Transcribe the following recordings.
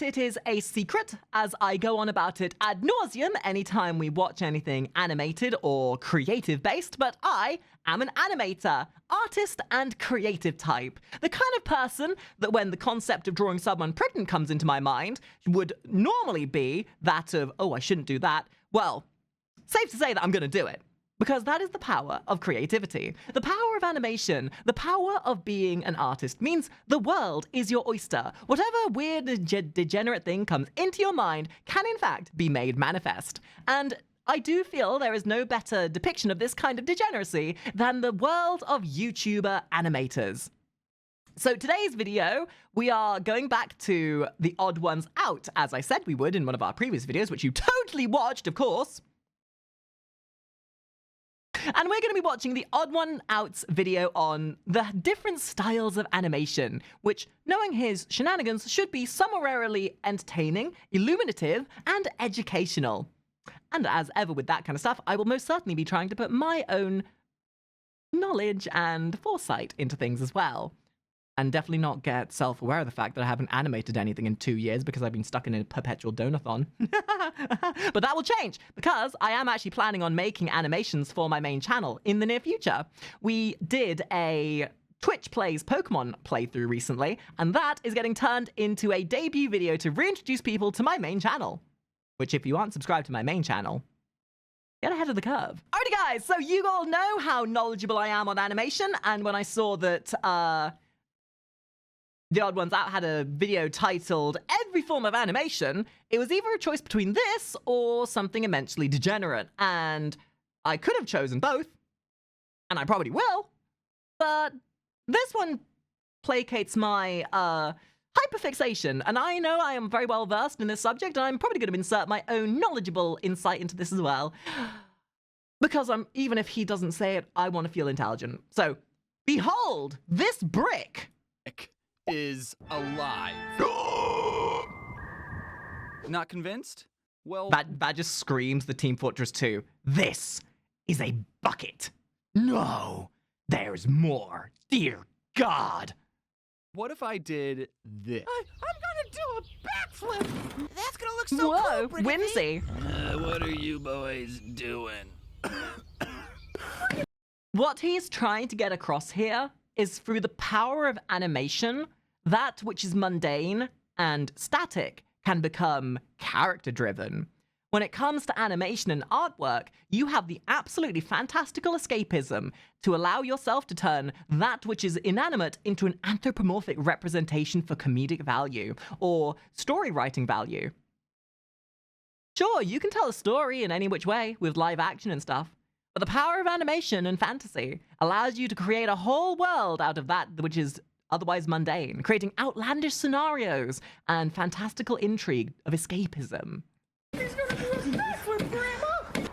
it is a secret, as I go on about it ad nauseum anytime we watch anything animated or creative-based, but I am an animator, artist, and creative type. The kind of person that when the concept of drawing someone pregnant comes into my mind would normally be that of, oh, I shouldn't do that. Well, safe to say that I'm going to do it. Because that is the power of creativity. The power of animation, the power of being an artist means the world is your oyster. Whatever weird, degenerate thing comes into your mind can in fact be made manifest. And I do feel there is no better depiction of this kind of degeneracy than the world of YouTuber animators. So today's video, we are going back to TheOdd1sOut, as I said we would in one of our previous videos, which you totally watched, of course. And we're going to be watching TheOdd1sOut's video on the different styles of animation, which, knowing his shenanigans, should be summarily entertaining, illuminative, and educational. And as ever with that kind of stuff, I will most certainly be trying to put my own knowledge and foresight into things as well. And definitely not get self-aware of the fact that I haven't animated anything in 2 years because I've been stuck in a perpetual donathon. But that will change, because I am actually planning on making animations for my main channel in the near future. We did a Twitch Plays Pokemon playthrough recently, and that is getting turned into a debut video to reintroduce people to my main channel. Which, if you aren't subscribed to my main channel, get ahead of the curve. Alrighty guys, so you all know how knowledgeable I am on animation, and when I saw that, TheOdd1sOut had a video titled Every Form of Animation, it was either a choice between this or something immensely degenerate. And I could have chosen both, and I probably will, but this one placates my hyperfixation, and I know I am very well versed in this subject, and I'm probably going to insert my own knowledgeable insight into this as well. Because even if he doesn't say it, I want to feel intelligent. So, behold, this brick is alive. Not convinced? Well, that just screams the Team Fortress 2. This is a bucket. No, there's more. Dear God. What if I did this? I'm gonna do a backflip. That's gonna look so Whoa, cool, whimsy. What are you boys doing? What he's trying to get across here is through the power of animation, that which is mundane and static can become character-driven. When it comes to animation and artwork, you have the absolutely fantastical escapism to allow yourself to turn that which is inanimate into an anthropomorphic representation for comedic value, or story writing value. Sure, you can tell a story in any which way, with live action and stuff, but the power of animation and fantasy allows you to create a whole world out of that which is otherwise mundane, creating outlandish scenarios and fantastical intrigue of escapism. He's gonna do a backflip, Grandma!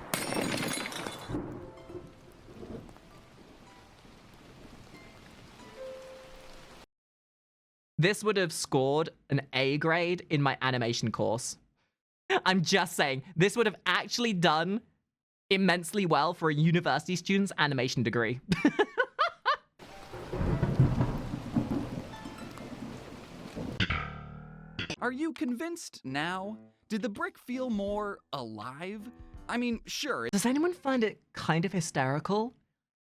This would have scored an A grade in my animation course. I'm just saying, this would have actually done immensely well for a university student's animation degree. Are you convinced now? Did the brick feel more alive? I mean, sure. Does anyone find it kind of hysterical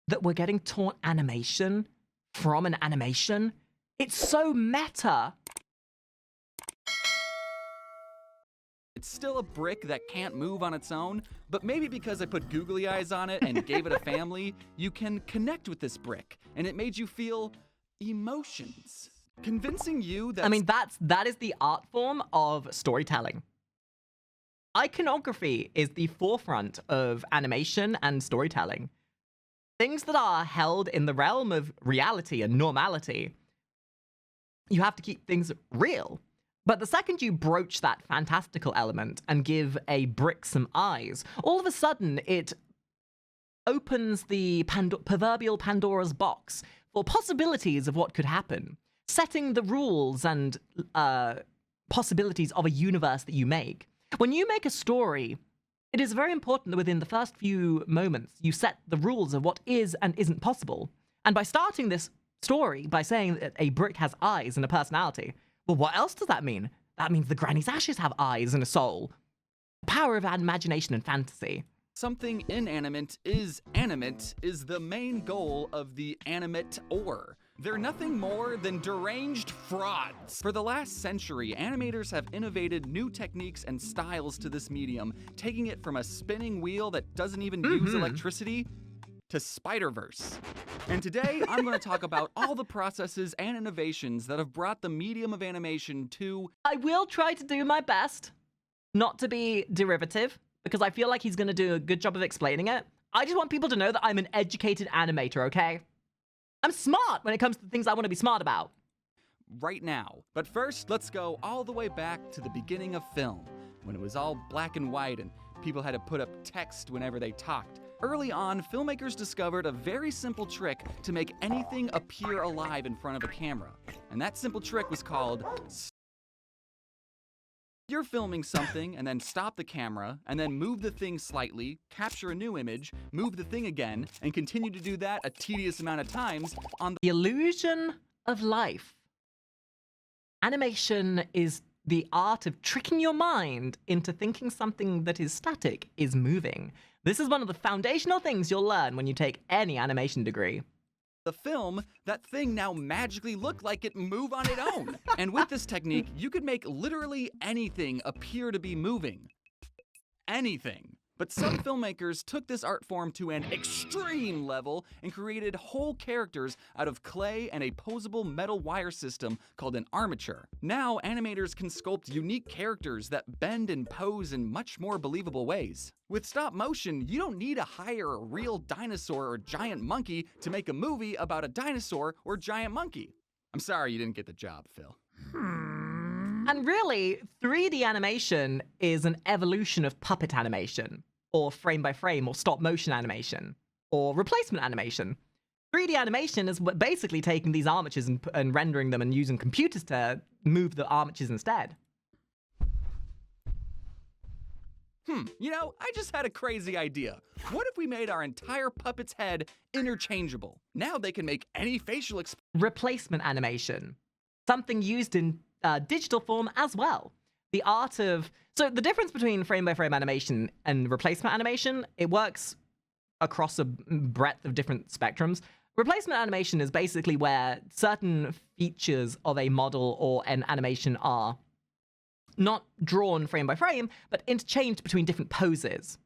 that we're getting taught animation from an animation? It's so meta. It's still a brick that can't move on its own, but maybe because I put googly eyes on it and gave it a family, you can connect with this brick, and it made you feel emotions. Convincing you that— I mean, that is the art form of storytelling. Iconography is the forefront of animation and storytelling. Things that are held in the realm of reality and normality, you have to keep things real. But the second you broach that fantastical element and give a brick some eyes, all of a sudden it opens the proverbial Pandora's box for possibilities of what could happen, setting the rules and possibilities of a universe that you make. When you make a story, it is very important that within the first few moments, you set the rules of what is and isn't possible. And by starting this story by saying that a brick has eyes and a personality, well, what else does that mean? that means the granny's ashes have eyes and a soul. The power of imagination and fantasy. Something inanimate is animate is the main goal of the animator. They're nothing more than deranged frauds. For the last century, animators have innovated new techniques and styles to this medium, taking it from a spinning wheel that doesn't even use electricity to Spider-Verse. And today, I'm going to talk about all the processes and innovations that have brought the medium of animation to... I will try to do my best not to be derivative, because I feel like he's going to do a good job of explaining it. I just want people to know that I'm an educated animator, okay? I'm smart when it comes to things I want to be smart about. right now. But first, let's go all the way back to the beginning of film, when it was all black and white and people had to put up text whenever they talked. Early on, filmmakers discovered a very simple trick to make anything appear alive in front of a camera. And that simple trick was called... You're filming something and then stop the camera and then move the thing slightly, capture a new image, move the thing again, and continue to do that a tedious amount of times on The illusion of life. Animation is the art of tricking your mind into thinking something that is static is moving. This is one of the foundational things you'll learn when you take any animation degree. the film, that thing now magically looked like it move on its own. And with this technique, you could make literally anything appear to be moving. Anything. But some filmmakers took this art form to an extreme level and created whole characters out of clay and a posable metal wire system called an armature. Now, animators can sculpt unique characters that bend and pose in much more believable ways. With stop motion, you don't need to hire a real dinosaur or giant monkey to make a movie about a dinosaur or giant monkey. I'm sorry you didn't get the job, Phil. And really, 3D animation is an evolution of puppet animation, or frame by frame, or stop motion animation, or replacement animation. 3D animation is basically taking these armatures and rendering them and using computers to move the armatures instead. You know, I just had a crazy idea. What if we made our entire puppet's head interchangeable? Now they can make any facial expression. Replacement animation. Something used in digital form as well. The art of... So the difference between frame-by-frame animation and replacement animation, it works across a breadth of different spectrums. Replacement animation is basically where certain features of a model or an animation are not drawn frame by frame, but interchanged between different poses.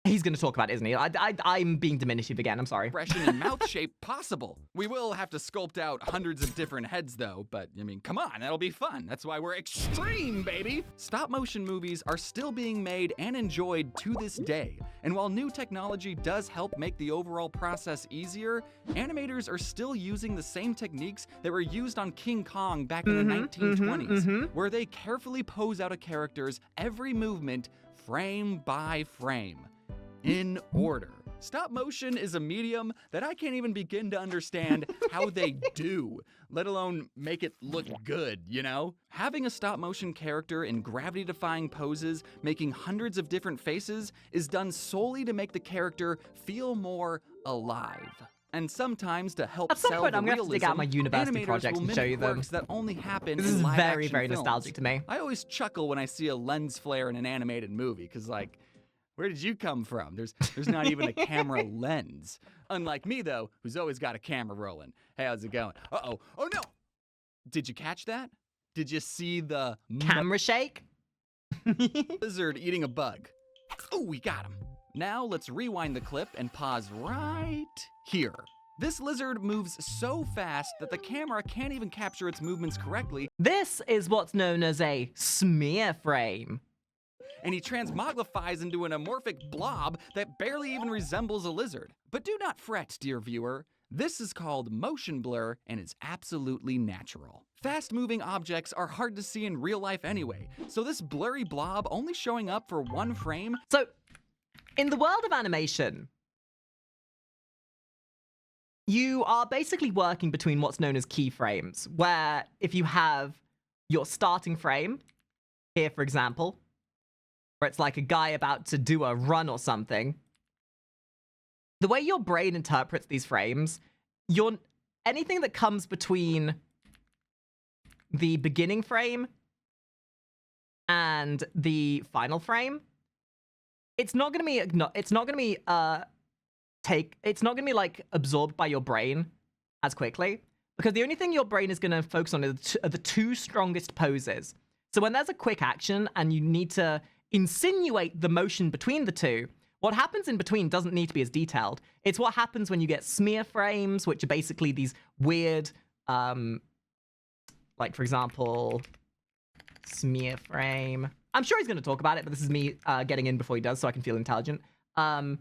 He's going to talk about it, isn't he? I'm being diminutive again, I'm sorry. Expression and mouth shape possible. We will have to sculpt out hundreds of different heads though, but I mean, come on, that'll be fun. That's why we're extreme, baby! Stop motion movies are still being made and enjoyed to this day. And while new technology does help make the overall process easier, animators are still using the same techniques that were used on King Kong back in the 1920s, where they carefully pose out a character's every movement frame by frame. In order. Stop motion is a medium that I can't even begin to understand how they do, let alone make it look good, you know? Having a stop motion character in gravity-defying poses, making hundreds of different faces, is done solely to make the character feel more alive. And sometimes to help At some sell point, the I'm going to have to dig out my university animators projects will and show you mimic them. works that only happen This in is very, live-action very films. nostalgic to me. I always chuckle when I see a lens flare in an animated movie, because like, where did you come from? There's not even a camera lens. Unlike me, though, who's always got a camera rolling. Hey, how's it going? Uh-oh. Oh, no! Did you catch that? Did you see the... Camera shake? lizard eating a bug? Oh, we got him. Now, let's rewind the clip and pause right here. This lizard moves so fast that the camera can't even capture its movements correctly. This is what's known as a smear frame. And he transmogrifies into an amorphic blob that barely even resembles a lizard. But do not fret, dear viewer. This is called motion blur and is absolutely natural. Fast-moving objects are hard to see in real life anyway, so this blurry blob only showing up for one frame. So, in the world of animation, you are basically working between what's known as keyframes, where if you have your starting frame, here for example, where it's like a guy about to do a run or something, the way your brain interprets these frames, anything that comes between the beginning frame and the final frame, it's not gonna be like absorbed by your brain as quickly, because the only thing your brain is gonna focus on are the two strongest poses. So when there's a quick action and you need to insinuate the motion between the two, what happens in between doesn't need to be as detailed. It's what happens when you get smear frames, which are basically these weird, like, for example, smear frame. I'm sure he's going to talk about it, but this is me getting in before he does so I can feel intelligent. You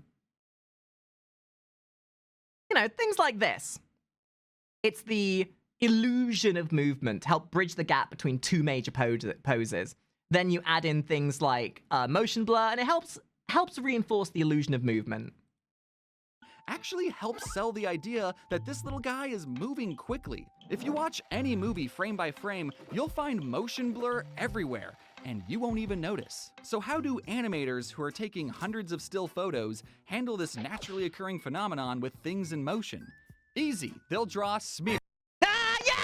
know, things like this. It's the illusion of movement to help bridge the gap between two major poses. Then you add in things like motion blur, and it helps reinforce the illusion of movement. Actually helps sell the idea that this little guy is moving quickly. If you watch any movie frame by frame, you'll find motion blur everywhere, and you won't even notice. So how do animators who are taking hundreds of still photos handle this naturally occurring phenomenon with things in motion? Easy, they'll draw smear.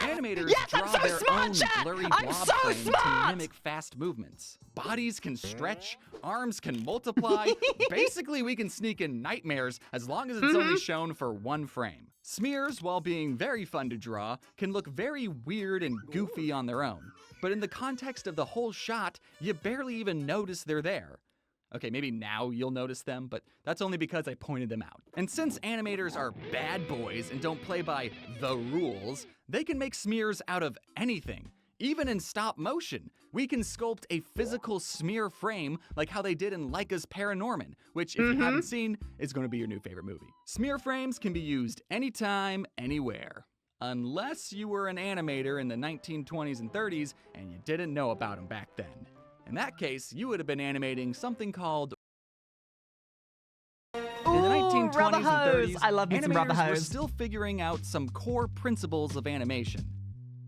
Animators draw their own blurry blob frame to mimic fast movements. Bodies can stretch, arms can multiply. Basically, we can sneak in nightmares as long as it's only shown for one frame. Smears, while being very fun to draw, can look very weird and goofy on their own. But in the context of the whole shot, you barely even notice they're there. Okay, maybe now you'll notice them, but that's only because I pointed them out. And since animators are bad boys and don't play by the rules, they can make smears out of anything. Even in stop motion, we can sculpt a physical smear frame like how they did in Leica's Paranorman, which, if you haven't seen, is going to be your new favorite movie. Smear frames can be used anytime, anywhere. Unless you were an animator in the 1920s and 30s and you didn't know about them back then. In that case, you would have been animating something called... In the 1920s and 30s, I love me some rubber animators were hose. still figuring out some core principles of animation.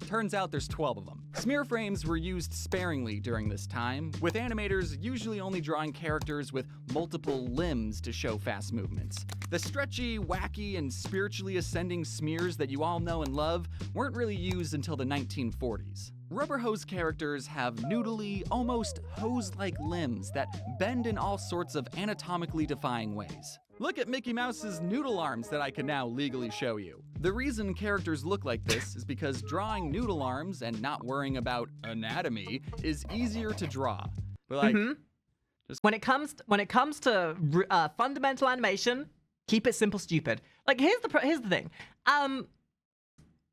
Turns out there's 12 of them. Smear frames were used sparingly during this time, with animators usually only drawing characters with multiple limbs to show fast movements. The stretchy, wacky, and spiritually ascending smears that you all know and love weren't really used until the 1940s. Rubber hose characters have noodly, almost hose-like limbs that bend in all sorts of anatomically defying ways. Look at Mickey Mouse's noodle arms that I can now legally show you. The reason characters look like this is because drawing noodle arms and not worrying about anatomy is easier to draw. But like, when it comes to fundamental animation, keep it simple, stupid. Like, here's the thing.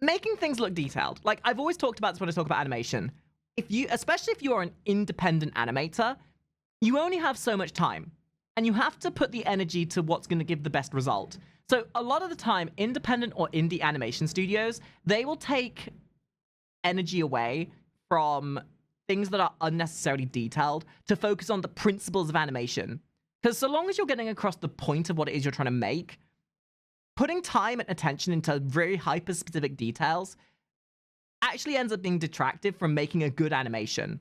Making things look detailed. Like, I've always talked about this when I talk about animation. Especially if you are an independent animator, you only have so much time. And you have to put the energy to what's going to give the best result. So a lot of the time, independent or indie animation studios, they will take energy away from things that are unnecessarily detailed to focus on the principles of animation. Because so long as you're getting across the point of what it is you're trying to make, putting time and attention into very hyper-specific details actually ends up being detractive from making a good animation.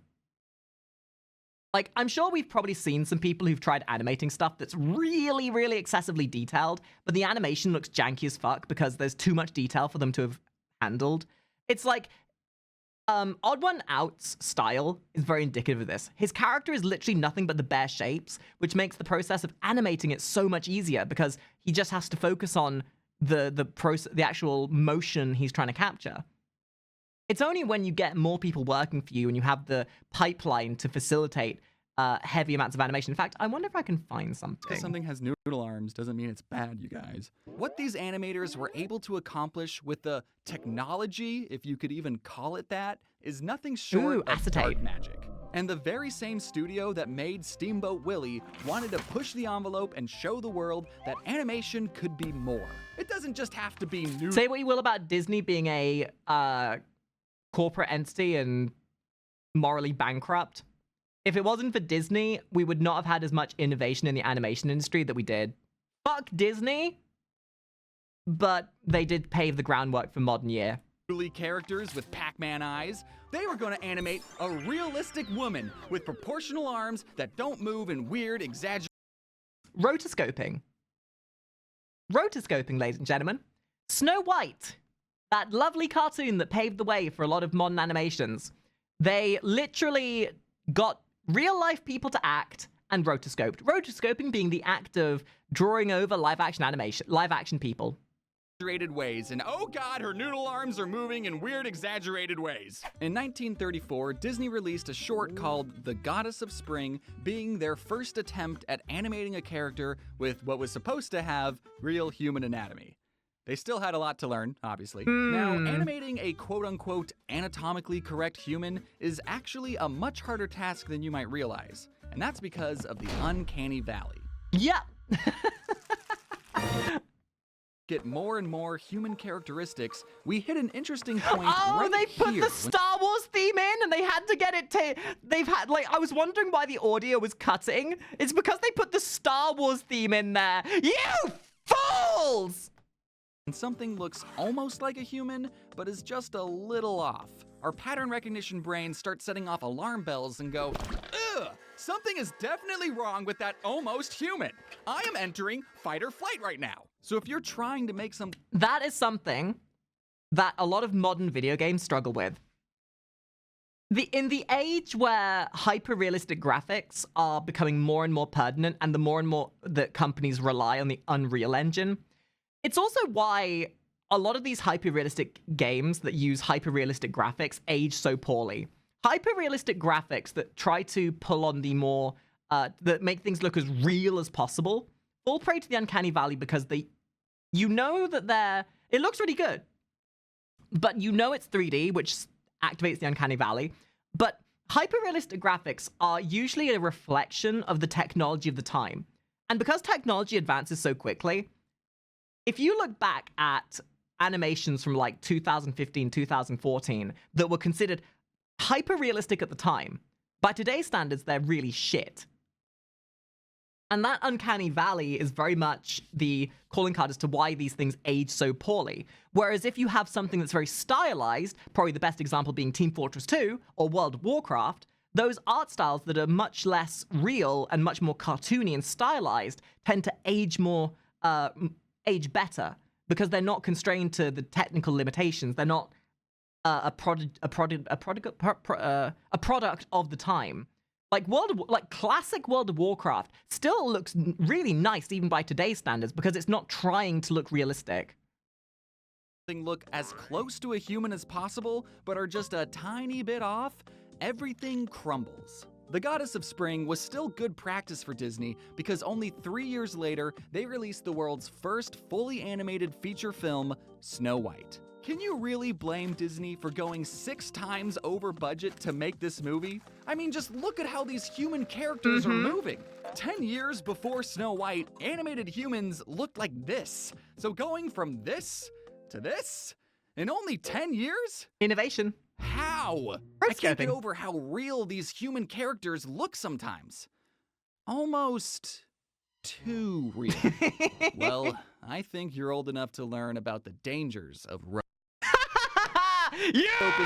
Like, I'm sure we've probably seen some people who've tried animating stuff that's really, really excessively detailed, but the animation looks janky as fuck because there's too much detail for them to have handled. It's like, TheOdd1sOut's style is very indicative of this. His character is literally nothing but the bare shapes, which makes the process of animating it so much easier because he just has to focus on the actual motion he's trying to capture. It's only when you get more people working for you and you have the pipeline to facilitate heavy amounts of animation. In fact, I wonder if I can find something. because something has noodle arms doesn't mean it's bad, you guys. What these animators were able to accomplish with the technology, if you could even call it that, is nothing short of acetate. dark magic. And the very same studio that made Steamboat Willie wanted to push the envelope and show the world that animation could be more. It doesn't just have to be new. Say what you will about Disney being a corporate entity and morally bankrupt. If it wasn't for Disney, we would not have had as much innovation in the animation industry that we did. Fuck Disney, but they did pave the groundwork for modern year. Characters with Pac-Man eyes. They were going to animate a realistic woman with proportional arms that don't move in weird, exaggerated... Rotoscoping. Rotoscoping, ladies and gentlemen. Snow White that lovely cartoon that paved the way for a lot of modern animations. They literally got real-life people to act and rotoscoped. Rotoscoping being the act of drawing over live-action people. Exaggerated ways, and oh god, her noodle arms are moving in weird, exaggerated ways. In 1934, Disney released a short called The Goddess of Spring, being their first attempt at animating a character with what was supposed to have real human anatomy. They still had a lot to learn, obviously. Now, animating a quote-unquote anatomically correct human is actually a much harder task than you might realize, and that's because of the uncanny valley. Yep. Get more and more human characteristics, we hit an interesting point Oh, right they put here the Star Wars theme in, and they had to get it they've had, like, I was wondering why the audio was cutting. It's because they put the Star Wars theme in there. You fools! when something looks almost like a human, but is just a little off. Our pattern recognition brains start setting off alarm bells and go, ugh, something is definitely wrong with that almost human. I am entering fight or flight right now. So if you're trying to make some... That is something that a lot of modern video games struggle with. In the age where hyper-realistic graphics are becoming more and more pertinent, and the more and more that companies rely on the Unreal Engine, it's also why a lot of these hyper-realistic games that use hyper-realistic graphics age so poorly. Hyper-realistic graphics that try to pull on the more, that make things look as real as possible, fall prey to the uncanny valley because you know that it looks really good, but you know it's 3D, which activates the uncanny valley. But hyper-realistic graphics are usually a reflection of the technology of the time. And because technology advances so quickly, if you look back at animations from like 2015, 2014 that were considered hyper-realistic at the time, by today's standards, they're really shit. And that uncanny valley is very much the calling card as to why these things age so poorly. Whereas if you have something that's very stylized, probably the best example being Team Fortress 2 or World of Warcraft, those art styles that are much less real and much more cartoony and stylized tend to age better because they're not constrained to the technical limitations. They're not a product of the time. Like classic World of Warcraft still looks really nice even by today's standards because it's not trying to look realistic. Look as close to a human as possible, but are just a tiny bit off, everything crumbles. The Goddess of Spring was still good practice for Disney because only 3 years later, they released the world's first fully animated feature film, Snow White. Can you really blame Disney for going 6 times over budget to make this movie? I mean, just look at how these human characters are moving. 10 years before Snow White, animated humans looked like this. So going from this to this in only 10 years? Innovation. How? I can't get over how real these human characters look sometimes. Almost too real. Well, I think you're old enough to learn about the dangers of Rotoscoping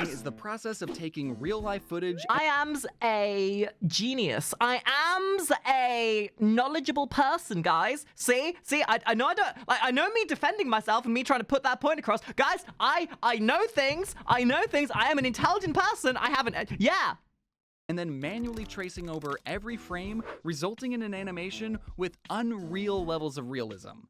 is the process of taking real-life footage. I am's a genius. I am's a knowledgeable person, guys. See, I know I know me defending myself and me trying to put that point across. Guys, I know things. I know things. I am an intelligent person. I haven't. Yeah. And then manually tracing over every frame, resulting in an animation with unreal levels of realism.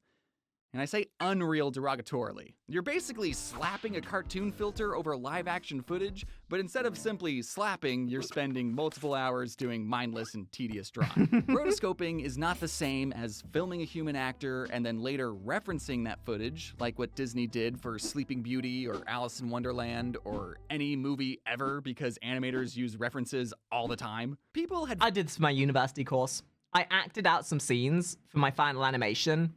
And I say unreal derogatorily. You're basically slapping a cartoon filter over live-action footage, but instead of simply slapping, you're spending multiple hours doing mindless and tedious drawing. Rotoscoping is not the same as filming a human actor and then later referencing that footage, like what Disney did for Sleeping Beauty or Alice in Wonderland or any movie ever because animators use references all the time. I did this for my university course. I acted out some scenes for my final animation,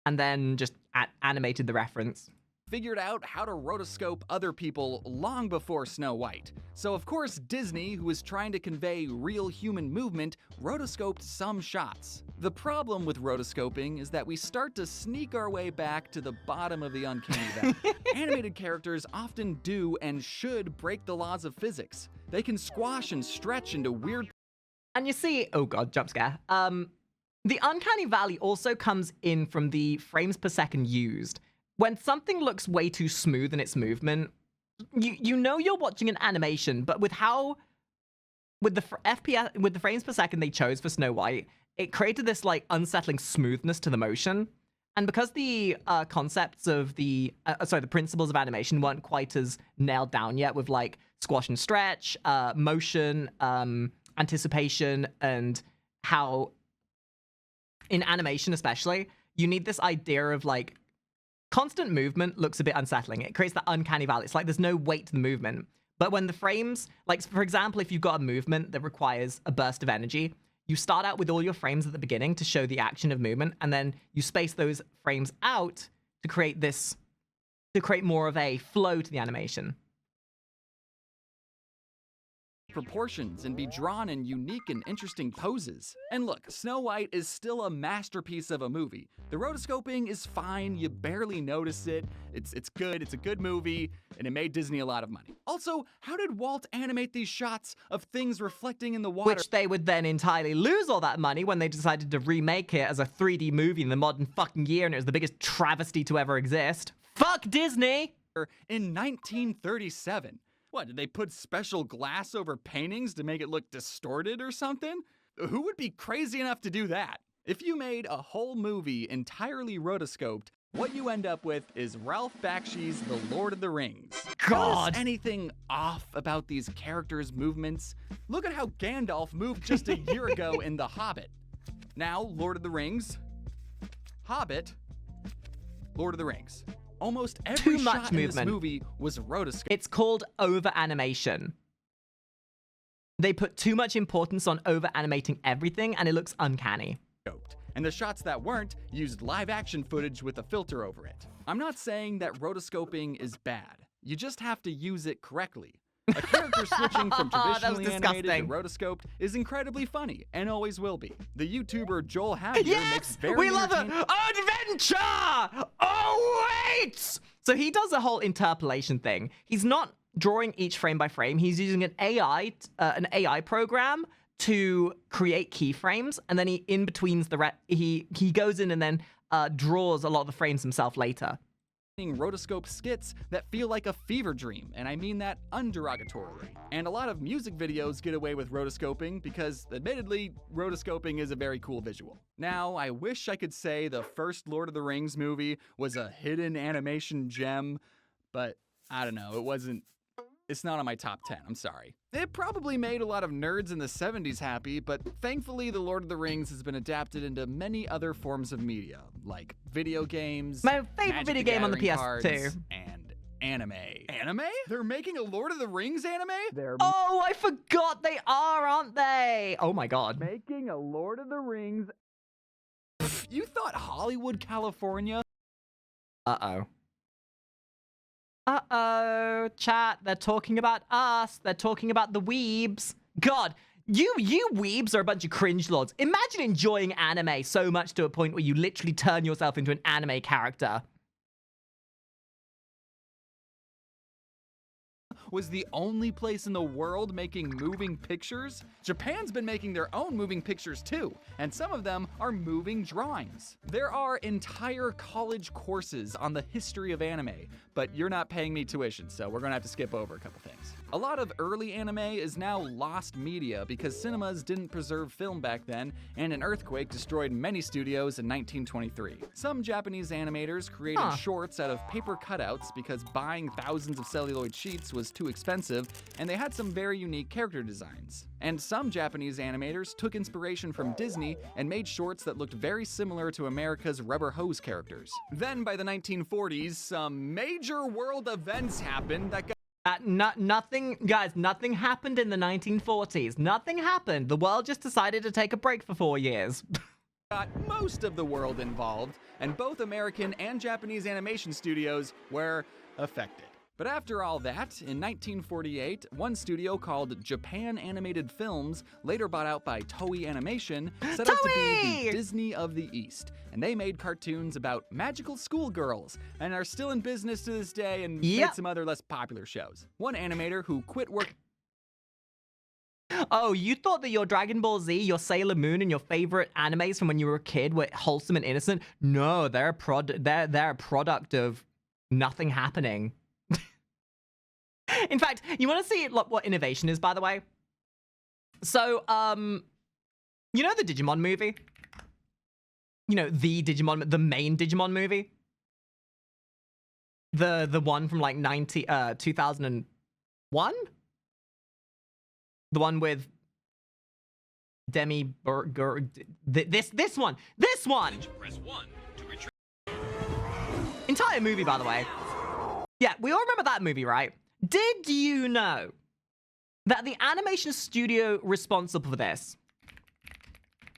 and then just animated the reference. Figured out how to rotoscope other people long before Snow White. So of course Disney, who was trying to convey real human movement, rotoscoped some shots. The problem with rotoscoping is that we start to sneak our way back to the bottom of the uncanny valley. Animated characters often do and should break the laws of physics. They can squash and stretch into weird... And you see, oh god, jump scare. The uncanny valley also comes in from the frames per second used. when something looks way too smooth in its movement, you know you're watching an animation, but with the FPS, with the frames per second they chose for Snow White, it created this like unsettling smoothness to the motion. And because the concepts of the principles of animation weren't quite as nailed down yet with like squash and stretch, motion, anticipation, and how in animation especially, you need this idea of like constant movement looks a bit unsettling. It creates that uncanny valley. It's like there's no weight to the movement. But when the frames, like for example, if you've got a movement that requires a burst of energy, you start out with all your frames at the beginning to show the action of movement, and then you space those frames out to create more of a flow to the animation. Proportions and be drawn in unique and interesting poses. And look, Snow White is still a masterpiece of a movie. The rotoscoping is fine, you barely notice it, it's good, it's a good movie, and it made Disney a lot of money. Also, how did Walt animate these shots of things reflecting in the water? Which they would then entirely lose all that money when they decided to remake it as a 3D movie in the modern fucking year, and it was the biggest travesty to ever exist. Fuck Disney! In 1937. What, did they put special glass over paintings to make it look distorted or something? Who would be crazy enough to do that? If you made a whole movie entirely rotoscoped, what you end up with is Ralph Bakshi's The Lord of the Rings. God! Is anything off about these characters' movements? Look at how Gandalf moved just a year ago in The Hobbit. Now, Lord of the Rings, Hobbit, Lord of the Rings. Almost every shot in this movie was rotoscoped. It's called over-animation. They put too much importance on over-animating everything, and it looks uncanny. And the shots that weren't used live-action footage with a filter over it. I'm not saying that rotoscoping is bad. You just have to use it correctly. A character switching from traditionally animated to rotoscoped is incredibly funny, and always will be. The YouTuber Joel Javier makes very we love it! Adventure! Oh, wait! So he does a whole interpolation thing. He's not drawing each frame by frame. He's using an AI program to create keyframes, and then he in-betweens he goes in and then draws a lot of the frames himself later. Rotoscope skits that feel like a fever dream, and I mean that underogatorily. And a lot of music videos get away with rotoscoping because, admittedly, rotoscoping is a very cool visual. Now, I wish I could say the first Lord of the Rings movie was a hidden animation gem, but I don't know, it's not on my top 10, I'm sorry. It probably made a lot of nerds in the 70s happy, but thankfully The Lord of the Rings has been adapted into many other forms of media, like video games, my favorite video game on the PS2, and anime. Anime? They're making a Lord of the Rings anime? Oh, I forgot they are, aren't they? Oh my god. Making a Lord of the Rings. You thought Hollywood, California? Uh-oh. Uh-oh, chat, they're talking about us. They're talking about the weebs. God, you weebs are a bunch of cringe lords. Imagine enjoying anime so much to a point where you literally turn yourself into an anime character. Was the only place in the world making moving pictures? Japan's been making their own moving pictures too, and some of them are moving drawings. There are entire college courses on the history of anime, but you're not paying me tuition, so we're gonna have to skip over a couple things. A lot of early anime is now lost media because cinemas didn't preserve film back then, and an earthquake destroyed many studios in 1923. Some Japanese animators created shorts out of paper cutouts because buying thousands of celluloid sheets was too expensive, and they had some very unique character designs. And some Japanese animators took inspiration from Disney and made shorts that looked very similar to America's rubber hose characters. Then by the 1940s, some major world events happened that got Nothing happened in the 1940s. Nothing happened. The world just decided to take a break for 4 years. got most of the world involved, and both American and Japanese animation studios were affected. But after all that, in 1948, one studio called Japan Animated Films, later bought out by Toei Animation, set out to be the Disney of the East. And they made cartoons about magical schoolgirls, and are still in business to this day and made some other less popular shows. One animator who quit work Oh, you thought that your Dragon Ball Z, your Sailor Moon, and your favorite animes from when you were a kid were wholesome and innocent? No, they're a product of nothing happening. In fact, you want to see what innovation is, by the way? So, you know the Digimon movie? You know, the main Digimon movie? The one from like 2001? The one with Demi Burger. This one. Press 1 to retrieve. Entire movie, by the way. Yeah, we all remember that movie, right? Did you know that the animation studio responsible for this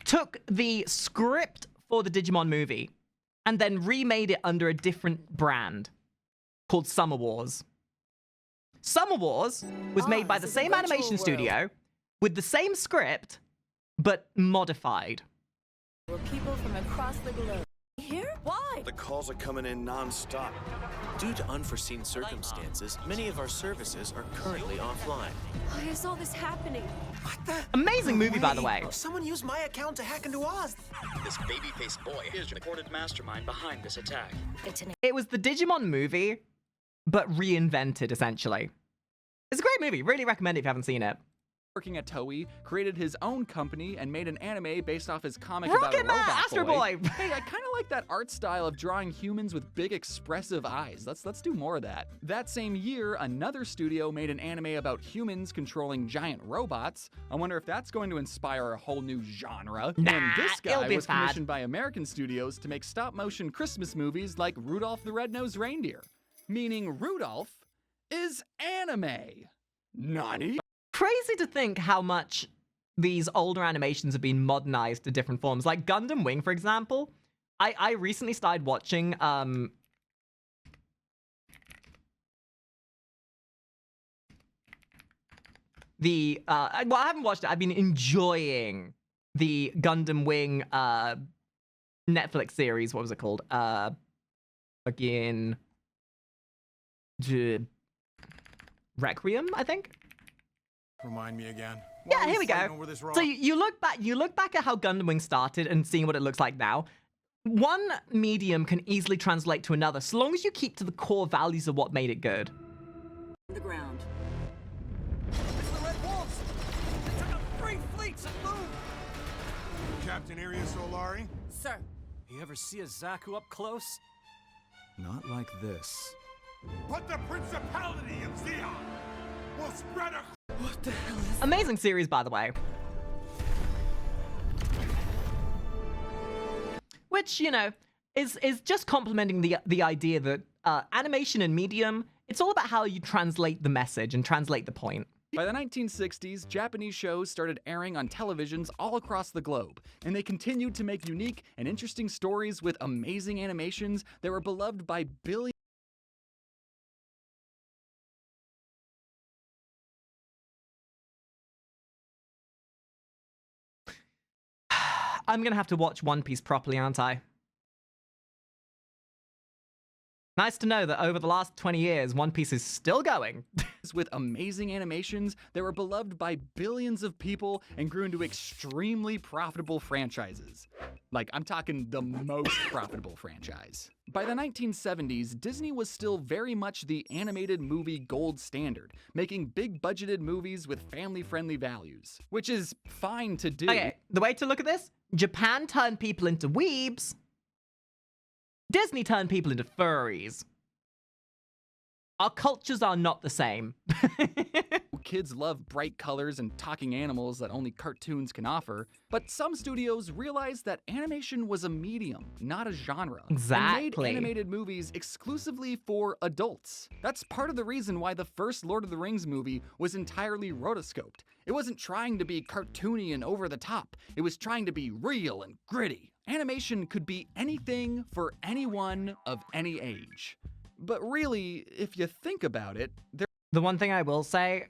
took the script for the Digimon movie and then remade it under a different brand called Summer Wars? Summer Wars was made by the same animation studio with the same script, but modified. People from across the globe. Here? Why? The calls are coming in non-stop. Due to unforeseen circumstances, many of our services are currently offline. Why is all this happening? What the? Amazing movie, by the way. Someone used my account to hack into Oz. This baby-faced boy is the recorded mastermind behind this attack. It was the Digimon movie, but reinvented, essentially. It's a great movie. Really recommend it if you haven't seen it. Working at Toei, created his own company and made an anime based off his comic Rocket about a Man, robot Astro boy. Boy. Hey, I kind of like that art style of drawing humans with big expressive eyes. Let's do more of that. That same year, another studio made an anime about humans controlling giant robots. I wonder if that's going to inspire a whole new genre. Nah, and this it'll guy be was fad. commissioned by American studios to make stop-motion Christmas movies like Rudolph the Red-Nosed Reindeer. Meaning Rudolph is anime. Nani? Crazy to think how much these older animations have been modernized to different forms. Like Gundam Wing, for example. I recently started watching well, I haven't watched it. I've been enjoying the Gundam Wing Netflix series. What was it called? Again, Requiem, I think. Remind me again. Yeah, here we go. So you look back at how Gundam Wing started and seeing what it looks like now. One medium can easily translate to another, so long as you keep to the core values of what made it good. The ground. It's the Red Wolves. They took out 3 fleets at Loom. Captain Area Solari? Sir. You ever see a Zaku up close? Not like this. But the Principality of Zeon will spread a... What the hell is Amazing series, by the way. Which, you know, is just complementing the idea that animation and medium, it's all about how you translate the message and translate the point. By the 1960s, Japanese shows started airing on televisions all across the globe, and they continued to make unique and interesting stories with amazing animations that were beloved by billions. I'm gonna have to watch One Piece properly, aren't I? Nice to know that over the last 20 years, One Piece is still going. With amazing animations that were beloved by billions of people and grew into extremely profitable franchises. Like, I'm talking the most profitable franchise. By the 1970s, Disney was still very much the animated movie gold standard, making big budgeted movies with family-friendly values, which is fine to do. Okay, the way to look at this, Japan turned people into weebs. Disney turned people into furries. Our cultures are not the same. Kids love bright colors and talking animals that only cartoons can offer, but some studios realized that animation was a medium, not a genre. Exactly. And made animated movies exclusively for adults. That's part of the reason why the first Lord of the Rings movie was entirely rotoscoped. It wasn't trying to be cartoony and over the top. It was trying to be real and gritty. Animation could be anything for anyone of any age. But really, if you think about it, The one thing I will say,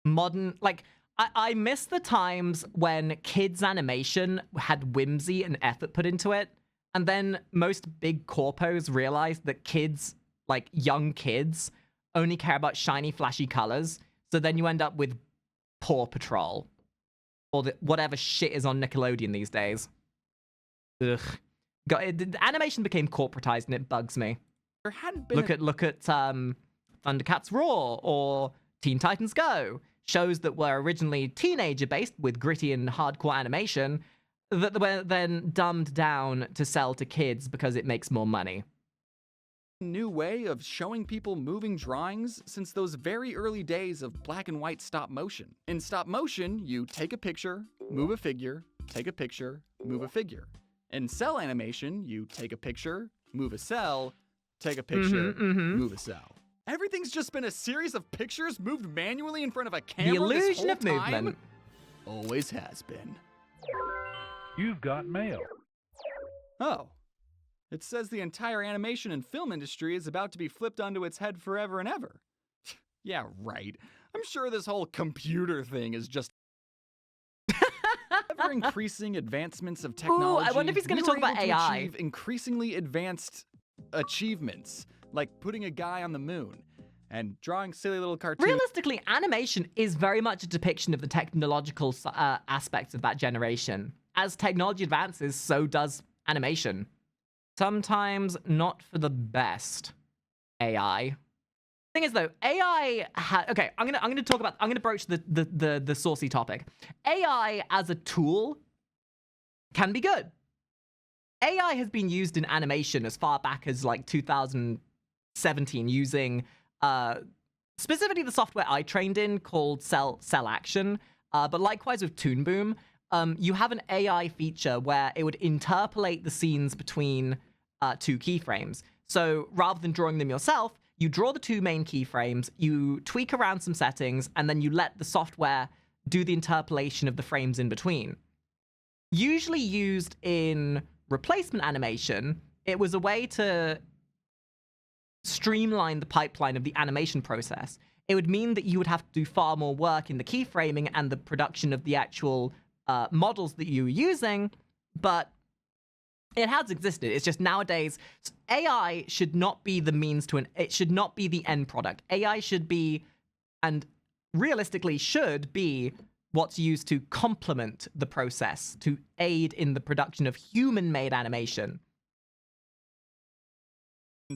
I miss the times when kids animation had whimsy and effort put into it, and then most big corpos realized that kids, like young kids, only care about shiny, flashy colors, so then you end up with Paw Patrol or whatever shit is on Nickelodeon these days. Ugh. The animation became corporatized and it bugs me. There hadn't been Look at Thundercats Roar or Teen Titans Go. Shows that were originally teenager-based with gritty and hardcore animation that were then dumbed down to sell to kids because it makes more money. new way of showing people moving drawings since those very early days of black and white stop motion. In stop motion, you take a picture, move a figure, take a picture, move a figure. In cell animation, you take a picture, move a cell, take a picture, move a cell. Everything's just been a series of pictures moved manually in front of a camera The illusion this whole of movement. time? Always has been. You've got mail. Oh. It says the entire animation and film industry is about to be flipped onto its head forever and ever. Yeah, right. I'm sure this whole computer thing is just ever increasing advancements of technology. I wonder if he's going to talk about AI. Achieve increasingly advanced achievements, like putting a guy on the moon and drawing silly little cartoons. Realistically, animation is very much a depiction of the technological aspects of that generation. As technology advances, so does animation. Sometimes not for the best. AI. Thing is though, AI okay, I'm gonna broach the saucy topic. AI as a tool can be good. AI has been used in animation as far back as like 2017 using specifically the software I trained in called Cell Action, but likewise with Toon Boom. You have an AI feature where it would interpolate the scenes between two keyframes. So rather than drawing them yourself, you draw the two main keyframes, you tweak around some settings, and then you let the software do the interpolation of the frames in between. Usually used in replacement animation, it was a way to streamline the pipeline of the animation process. It would mean that you would have to do far more work in the keyframing and the production of the actual models that you were using, but it has existed. It's just nowadays, AI should not be the means to it should not be the end product. AI should be, and realistically should be, what's used to complement the process, to aid in the production of human-made animation.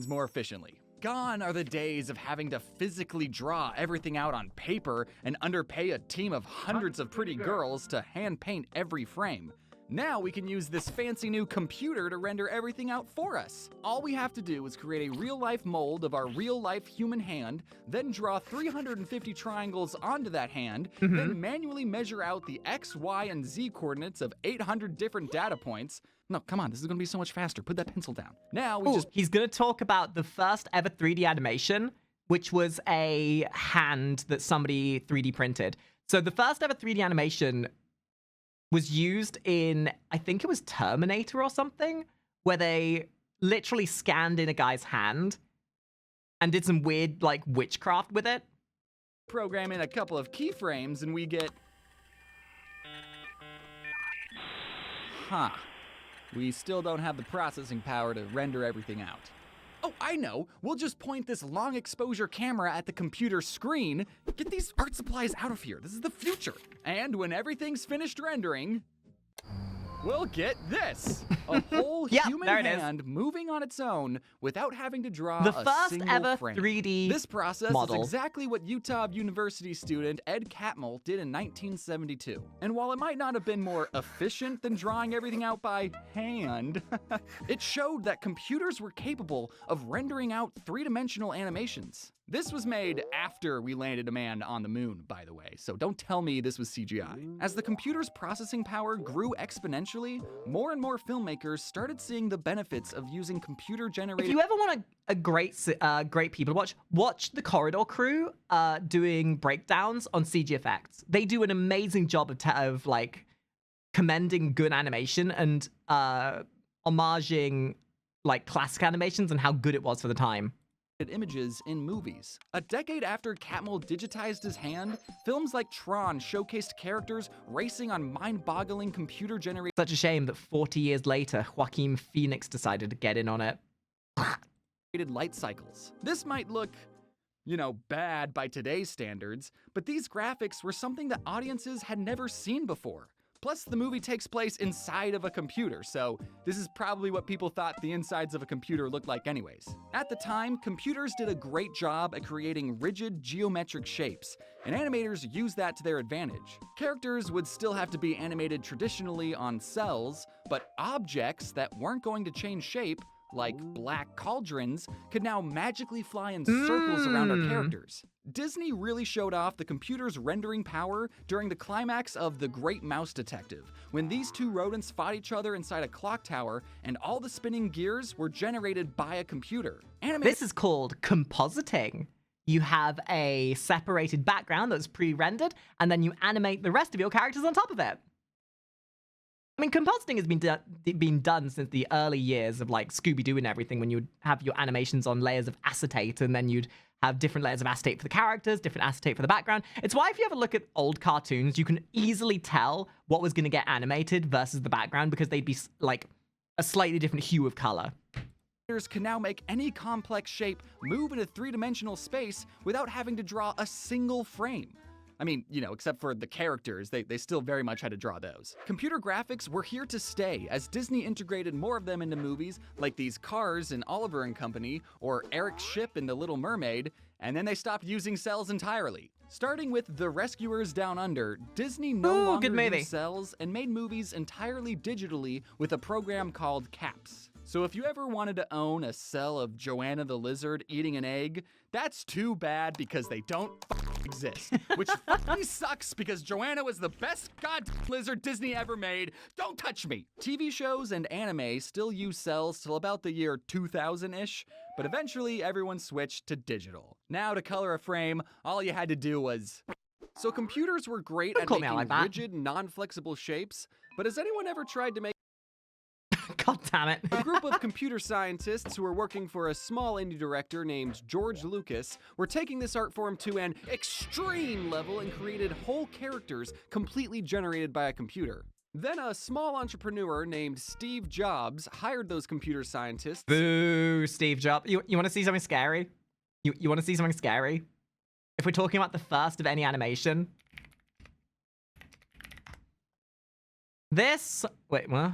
More efficiently. Gone are the days of having to physically draw everything out on paper and underpay a team of hundreds of pretty girls to hand paint every frame. Now we can use this fancy new computer to render everything out for us. All we have to do is create a real-life mold of our real-life human hand, then draw 350 triangles onto that hand, then manually measure out the X, Y, and Z coordinates of 800 different data points. No, come on, this is gonna be so much faster. Put that pencil down. Now we He's gonna talk about the first ever 3D animation, which was a hand that somebody 3D printed. So the first ever 3D animation was used in, I think it was Terminator or something, where they literally scanned in a guy's hand and did some weird, like, witchcraft with it. program in a couple of keyframes and we get... Huh. We still don't have the processing power to render everything out. Oh, I know. We'll just point this long exposure camera at the computer screen. Get these art supplies out of here. This is the future. And when everything's finished rendering, we'll get this. A whole human hand moving on its own without having to draw The a first single ever frame. 3D This process model. is exactly what TheOdd1sOut student Ed Catmull did in 1972. And while it might not have been more efficient than drawing everything out by hand, it showed that computers were capable of rendering out three-dimensional animations. This was made after we landed a man on the moon, by the way, so don't tell me this was CGI. As the computer's processing power grew exponentially, more and more filmmakers started seeing the benefits of using computer-generated... If you ever want a great people to watch the Corridor Crew doing breakdowns on CG effects. They do an amazing job of like commending good animation and homaging like classic animations and how good it was for the time. Images in movies. A decade after Catmull digitized his hand, films like Tron showcased characters racing on mind-boggling computer-generated Such a shame that 40 years later, Joaquin Phoenix decided to get in on it. light cycles. This might look you know, bad by today's standards, but these graphics were something that audiences had never seen before. Plus, the movie takes place inside of a computer, so this is probably what people thought the insides of a computer looked like anyways. At the time, computers did a great job at creating rigid geometric shapes, and animators used that to their advantage. Characters would still have to be animated traditionally on cells, but objects that weren't going to change shape, like black cauldrons, could now magically fly in circles around our characters. Disney really showed off the computer's rendering power during the climax of The Great Mouse Detective, when these two rodents fought each other inside a clock tower and all the spinning gears were generated by a computer. This is called compositing. You have a separated background that's pre-rendered, and then you animate the rest of your characters on top of it. I mean, compositing has been done since the early years of like Scooby-Doo and everything, when you would have your animations on layers of acetate, and then you'd have different layers of acetate for the characters, different acetate for the background. It's why if you ever look at old cartoons, you can easily tell what was going to get animated versus the background, because they'd be like a slightly different hue of color. Can now make any complex shape move in a three-dimensional space without having to draw a single frame. I mean, you know, except for the characters, they still very much had to draw those. Computer graphics were here to stay as Disney integrated more of them into movies like these cars in Oliver and Company or Eric's ship in The Little Mermaid, and then they stopped using cells entirely. Starting with The Rescuers Down Under, Disney no longer used cells and made movies entirely digitally with a program called CAPS. So if you ever wanted to own a cell of Joanna the Lizard eating an egg, that's too bad because they don't exist. Which fucking sucks because Joanna was the best goddamn lizard Disney ever made. Don't touch me! TV shows and anime still use cells till about the year 2000-ish, but eventually everyone switched to digital. Now to color a frame, all you had to do was... So computers were great at making rigid, non-flexible shapes, but has anyone ever tried to make... God damn it. A group of computer scientists who were working for a small indie director named George Lucas were taking this art form to an extreme level and created whole characters completely generated by a computer. Then a small entrepreneur named Steve Jobs hired those computer scientists. Boo, Steve Jobs. You want to see something scary? You want to see something scary? If we're talking about the first of any animation. This... Wait, what?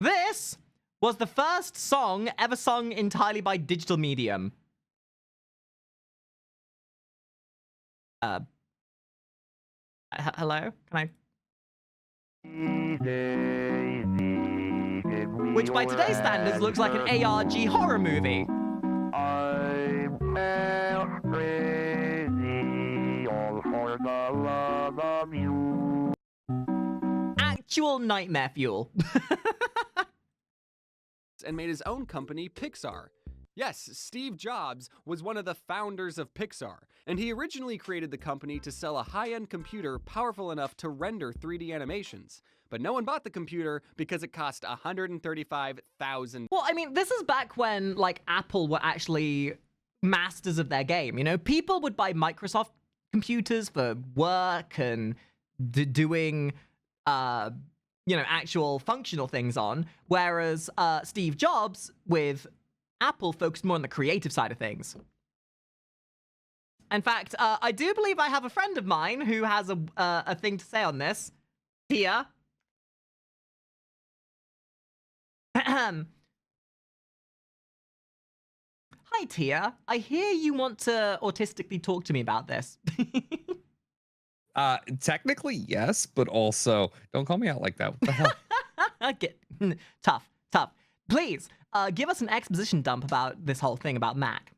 This was the first song ever sung entirely by digital medium. Hello? Can I... Which by today's standards looks like an ARG horror movie. I'm crazy, all for the love of you. Actual nightmare fuel. And made his own company, Pixar. Yes, Steve Jobs was one of the founders of Pixar, and he originally created the company to sell a high-end computer powerful enough to render 3D animations. But no one bought the computer because it cost $135,000. Well, I mean, this is back when, like, Apple were actually masters of their game, you know? People would buy Microsoft computers for work and doing, you know, actual functional things on, whereas Steve Jobs with Apple focused more on the creative side of things. In fact, I do believe I have a friend of mine who has a thing to say on this. Tia. Hi, Tia. I hear you want to autistically talk to me about this. Technically, yes, but also, don't call me out like that. What the hell? Tough. Please, give us an exposition dump about this whole thing about Mac.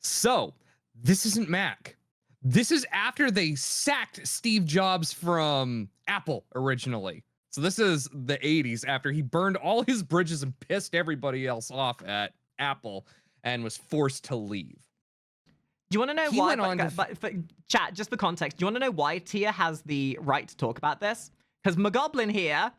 So, this isn't Mac. This is after they sacked Steve Jobs from Apple originally. So this is the 80s, after he burned all his bridges and pissed everybody else off at Apple and was forced to leave. Do you want to know why? For chat, just for context, do you want to know why Tia has the right to talk about this? Because Magoblin here,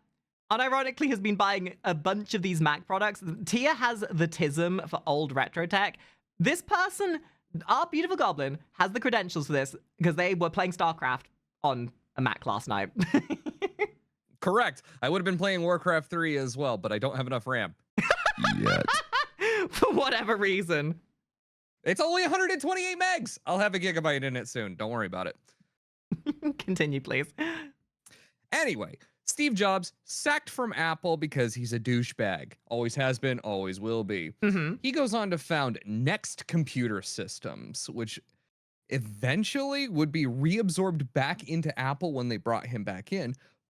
unironically, has been buying a bunch of these Mac products. Tia has the tism for old retro tech. This person, our beautiful Goblin, has the credentials for this because they were playing StarCraft on a Mac last night. Correct. I would have been playing Warcraft 3 as well, but I don't have enough RAM. Yet. For whatever reason. It's only 128 megs. I'll have a gigabyte in it soon. Don't worry about it. Continue, please. Anyway, Steve Jobs sacked from Apple because he's a douchebag. Always has been, always will be. He goes on to found Next Computer Systems, which eventually would be reabsorbed back into Apple when they brought him back in.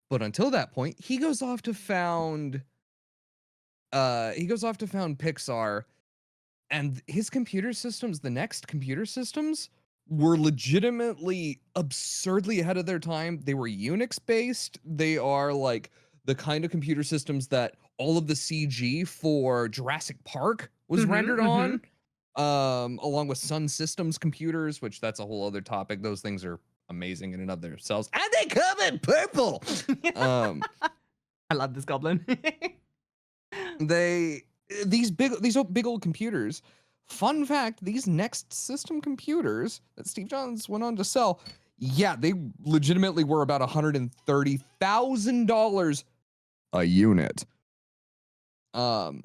But until that point, he goes off to found Pixar, and his computer systems, the Next Computer Systems, were legitimately absurdly ahead of their time. They were Unix based. They are like the kind of computer systems that all of the CG for Jurassic Park was rendered on, along with Sun Systems computers, which that's a whole other topic. Those things are amazing in and of themselves, and they come in purple. I love this goblin. These big old computers. Fun fact, these Next System computers that Steve Jobs went on to sell, yeah, they legitimately were about $130,000 a unit. They're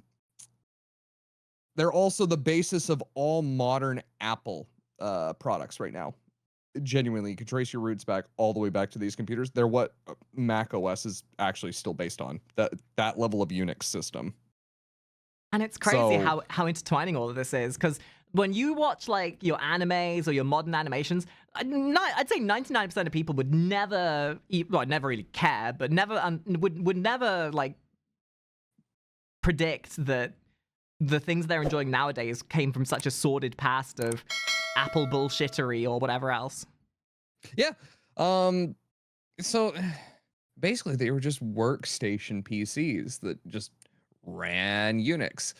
also the basis of all modern Apple products right now. Genuinely, you can trace your roots back all the way back to these computers. They're what Mac OS is actually still based on, that level of Unix system. And it's crazy how intertwining all of this is, because when you watch like your animes or your modern animations, I'd say 99% of people would never, never really care, but would never like predict that the things they're enjoying nowadays came from such a sordid past of Apple bullshittery or whatever else. Yeah. So basically, they were just workstation PCs that just ran Unix,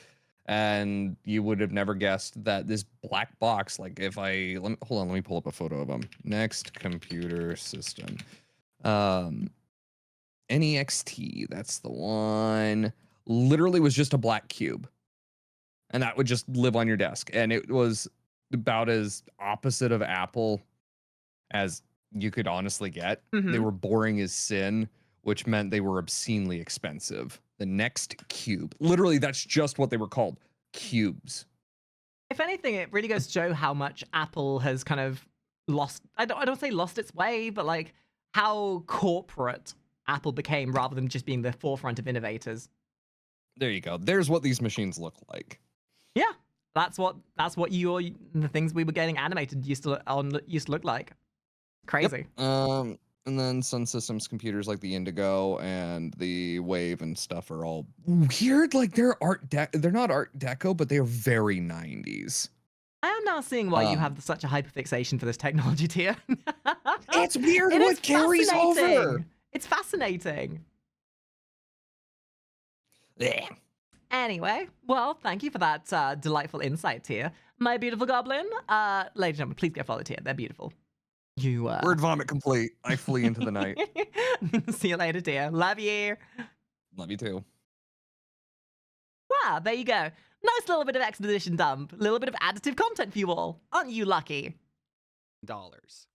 and you would have never guessed that this black box, like if hold on, let me pull up a photo of them. Next Computer System, NEXT, that's the one, literally was just a black cube, and that would just live on your desk, and it was about as opposite of Apple as you could honestly get. They were boring as sin, which meant they were obscenely expensive. The Next Cube. Literally, that's just what they were called. Cubes. If anything, it really goes to show how much Apple has kind of lost, I don't say lost its way, but like how corporate Apple became rather than just being the forefront of innovators. There you go. There's what these machines look like. Yeah. That's what the things we were getting animated used to look like. Crazy. Yep. And then Sun Systems computers like the Indigo and the Wave and stuff are all weird. Like they're not Art Deco, but they are very 90s. I am now seeing why you have such a hyperfixation for this technology tier. It's weird what carries over. It's fascinating. Yeah. Anyway, well, thank you for that delightful insight tier. My beautiful goblin. Ladies and gentlemen, please get followed here. They're beautiful. Word vomit complete. I flee into the night. See you later, dear. Love you. Love you too. Wow, there you go. Nice little bit of exposition dump. A little bit of additive content for you all. Aren't you lucky?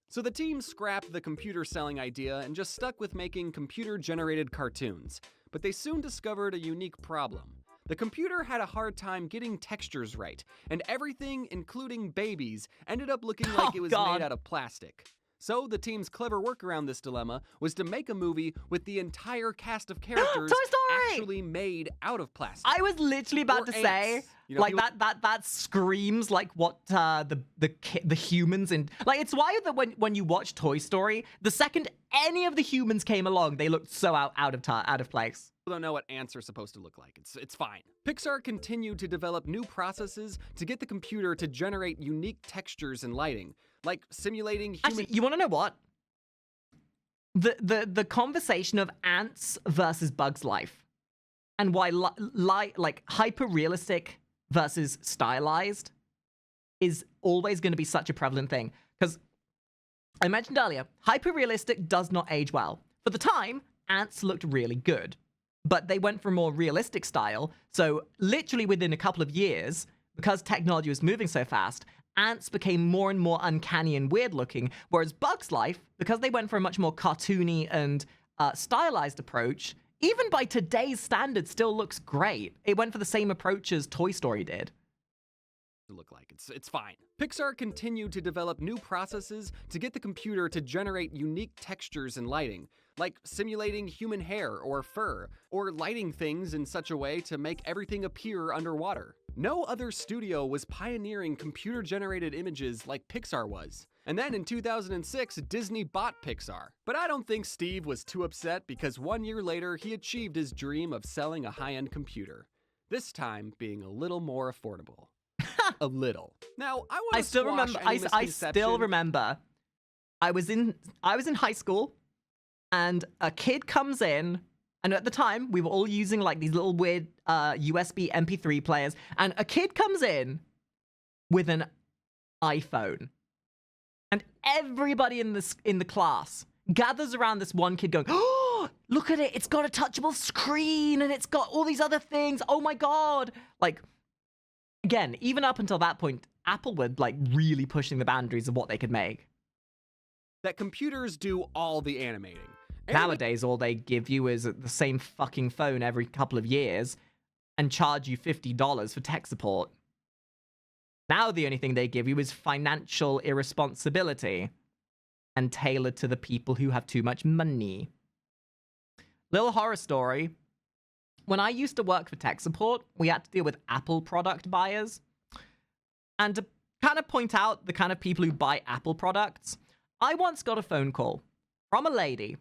So the team scrapped the computer selling idea and just stuck with making computer-generated cartoons. But they soon discovered a unique problem. The computer had a hard time getting textures right, and everything, including babies, ended up looking like it was made out of plastic. So the team's clever work around this dilemma was to make a movie with the entire cast of characters actually made out of plastic. I was literally about to say, you know, like that screams like what the humans in, like, it's why that when you watch Toy Story, the second any of the humans came along, they looked so out of place. Don't know what ants are supposed to look like. It's fine. Pixar continued to develop new processes to get the computer to generate unique textures and lighting, like simulating human. Actually, you want to know what? The conversation of ants versus Bugs Life, and why like hyper realistic versus stylized is always going to be such a prevalent thing. Because I mentioned earlier, hyper realistic does not age well. For the time, ants looked really good. But they went for a more realistic style, so literally within a couple of years, because technology was moving so fast, ants became more and more uncanny and weird looking, whereas Bugs Life, because they went for a much more cartoony and stylized approach, even by today's standards, still looks great. It went for the same approach as Toy Story did. to look like. It's fine. Pixar continued to develop new processes to get the computer to generate unique textures and lighting, like simulating human hair or fur, or lighting things in such a way to make everything appear underwater. No other studio was pioneering computer-generated images like Pixar was. And then in 2006, Disney bought Pixar. But I don't think Steve was too upset because 1 year later, he achieved his dream of selling a high-end computer. This time being a little more affordable. A little. Now, I still remember. I still remember. I was in high school, and a kid comes in, and at the time we were all using like these little weird USB MP3 players, and a kid comes in with an iPhone, and everybody in the class gathers around this one kid, going, "Oh, look at it! It's got a touchable screen, and it's got all these other things. Oh my god!" Like, again, even up until that point, Apple were like really pushing the boundaries of what they could make. That computers do all the animating. Nowadays, all they give you is the same fucking phone every couple of years and charge you $50 for tech support. Now the only thing they give you is financial irresponsibility and tailored to the people who have too much money. Little horror story. When I used to work for tech support, we had to deal with Apple product buyers. And to kind of point out the kind of people who buy Apple products, I once got a phone call from a lady.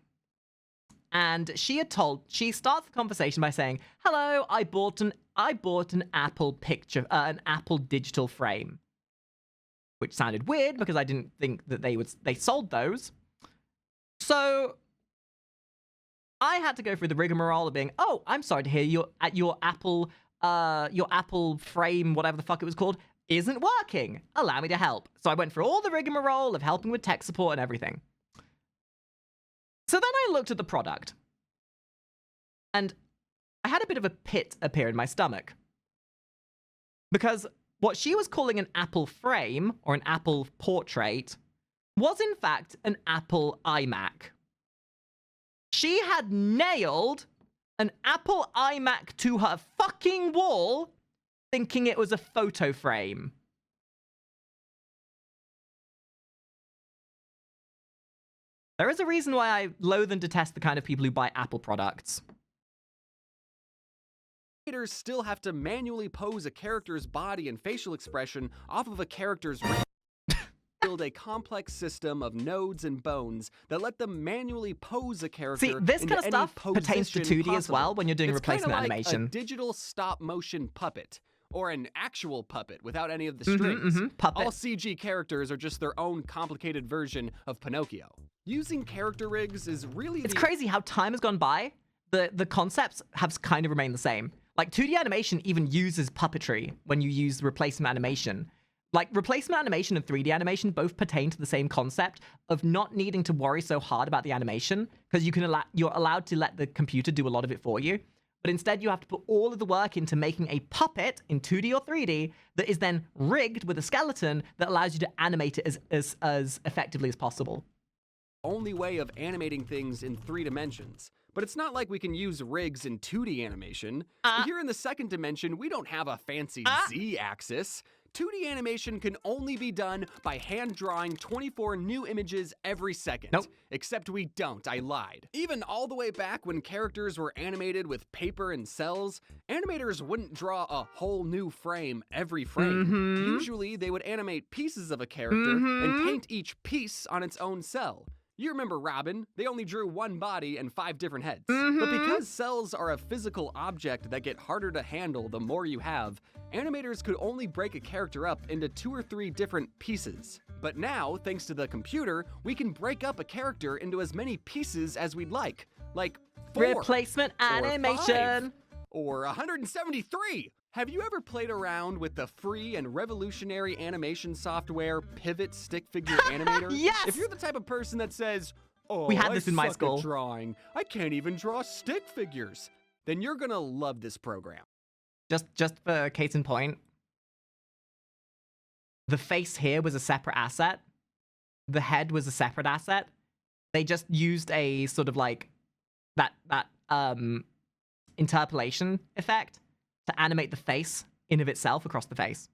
And she starts the conversation by saying, "Hello, I bought an Apple an Apple digital frame." Which sounded weird because I didn't think that they sold those. So I had to go through the rigmarole of being, "Oh, I'm sorry to hear your Apple frame, whatever the fuck it was called, isn't working. Allow me to help." So I went through all the rigmarole of helping with tech support and everything. So then I looked at the product, and I had a bit of a pit appear in my stomach. Because what she was calling an Apple frame, or an Apple portrait, was in fact an Apple iMac. She had nailed an Apple iMac to her fucking wall, thinking it was a photo frame. There is a reason why I loathe and detest the kind of people who buy Apple products. Creators still have to manually pose a character's body and facial expression off of a character's build a complex system of nodes and bones that let them manually pose a character. See, this kind of into any stuff pertains to 2D possible. as well when you're doing It's replacement kinda like animation. A digital stop-motion puppet, or an actual puppet without any of the strings. Puppet. All CG characters are just their own complicated version of Pinocchio. Using character rigs is really It's crazy how time has gone by. The concepts have kind of remained the same. Like 2D animation even uses puppetry when you use replacement animation. Like replacement animation and 3D animation both pertain to the same concept of not needing to worry so hard about the animation because you're allowed to let the computer do a lot of it for you. But instead you have to put all of the work into making a puppet in 2D or 3D that is then rigged with a skeleton that allows you to animate it as effectively as possible. Only way of animating things in 3 dimensions. But it's not like we can use rigs in 2D animation. Here in the second dimension, we don't have a fancy Z-axis. 2D animation can only be done by hand-drawing 24 new images every second. Nope. Except we don't, I lied. Even all the way back when characters were animated with paper and cells, animators wouldn't draw a whole new frame every frame. Usually, they would animate pieces of a character and paint each piece on its own cell. You remember Robin, they only drew 1 body and 5 different heads. But because cells are a physical object that get harder to handle the more you have, animators could only break a character up into 2 or 3 different pieces. But now, thanks to the computer, we can break up a character into as many pieces as we'd like 4, Replacement animation. 5, or 173. Have you ever played around with the free and revolutionary animation software Pivot Stick Figure Animator? Yes! If you're the type of person that says, "Oh, We had this in my suck at school. drawing. I can't even draw stick figures," then you're gonna love this program. Just for case in point, the face here was a separate asset. The head was a separate asset. They just used a sort of like that interpolation effect to animate the face in of itself across the face.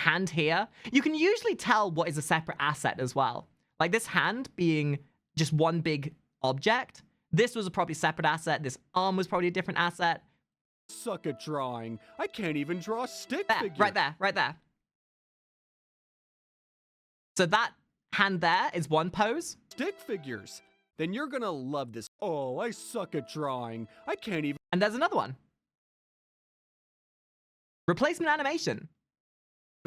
hand here, you can usually tell what is a separate asset as well. Like this hand being just one big object. This was a probably separate asset. This arm was probably a different asset. Suck at drawing. I can't even draw a stick There, figure. right there, right there. So that hand there is one pose. Stick figures. Then you're gonna love this. Oh, I suck at drawing. I can't even And there's another one. Replacement animation.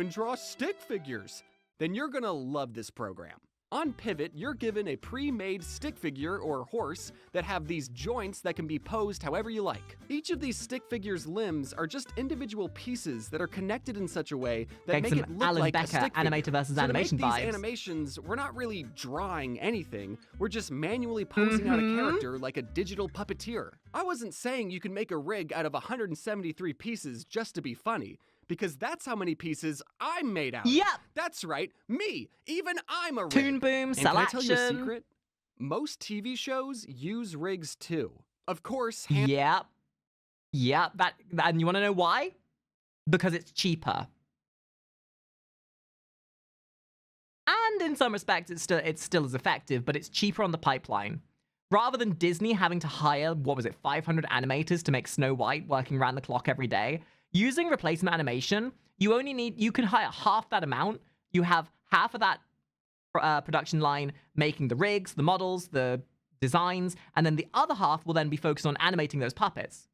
draw stick figures. Then you're gonna love this program. On Pivot, you're given a pre-made stick figure or horse that have these joints that can be posed however you like. Each of these stick figures' limbs are just individual pieces that are connected in such a way that Getting make some it look Alan like a Becker stick figure. animator versus So animation to make vibes. these animations, we're not really drawing anything. We're just manually posing out a character like a digital puppeteer. I wasn't saying you can make a rig out of 173 pieces just to be funny, because that's how many pieces I'm made out of. Yep. That's right, me. Even I'm a rig. Toon Boom, And Cell can I tell you a Action. secret? Most TV shows use rigs too. Of course, Yep. Yep. And you want to know why? Because it's cheaper. And in some respects, it's still as effective, but it's cheaper on the pipeline. Rather than Disney having to hire, 500 animators to make Snow White working around the clock every day, using replacement animation, you can hire half that amount. You have half of that production line making the rigs, the models, the designs, and then the other half will then be focused on animating those puppets.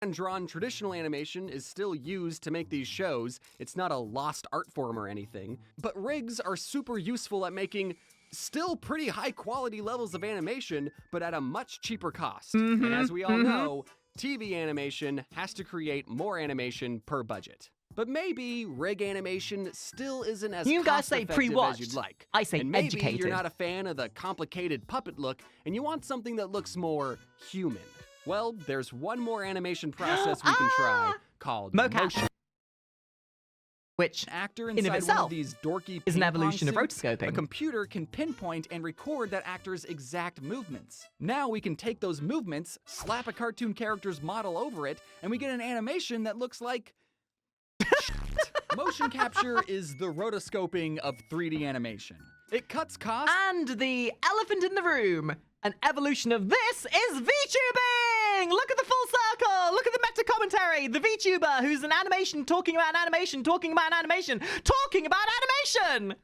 hand-drawn traditional animation is still used to make these shows. It's not a lost art form or anything. But rigs are super useful at making still pretty high-quality levels of animation, but at a much cheaper cost. And as we all know, TV animation has to create more animation per budget. But maybe rig animation still isn't as You guys say cost-effective as pre-watched. you'd like. I say and maybe educated. you're not a fan of the complicated puppet look, and you want something that looks more human. Well, there's one more animation process we can try called Mocap. motion. Which, Actor in of inside one itself, of these dorky is an ping-pong evolution of suits, rotoscoping. A computer can pinpoint and record that actor's exact movements. Now we can take those movements, slap a cartoon character's model over it, and we get an animation that looks like Motion capture is the rotoscoping of 3D animation. It cuts costs. And the elephant in the room, an evolution of this is VTubing! Look at the full circle! Look at the meta commentary! The VTuber who's an animation talking about animation, talking about animation, talking about animation!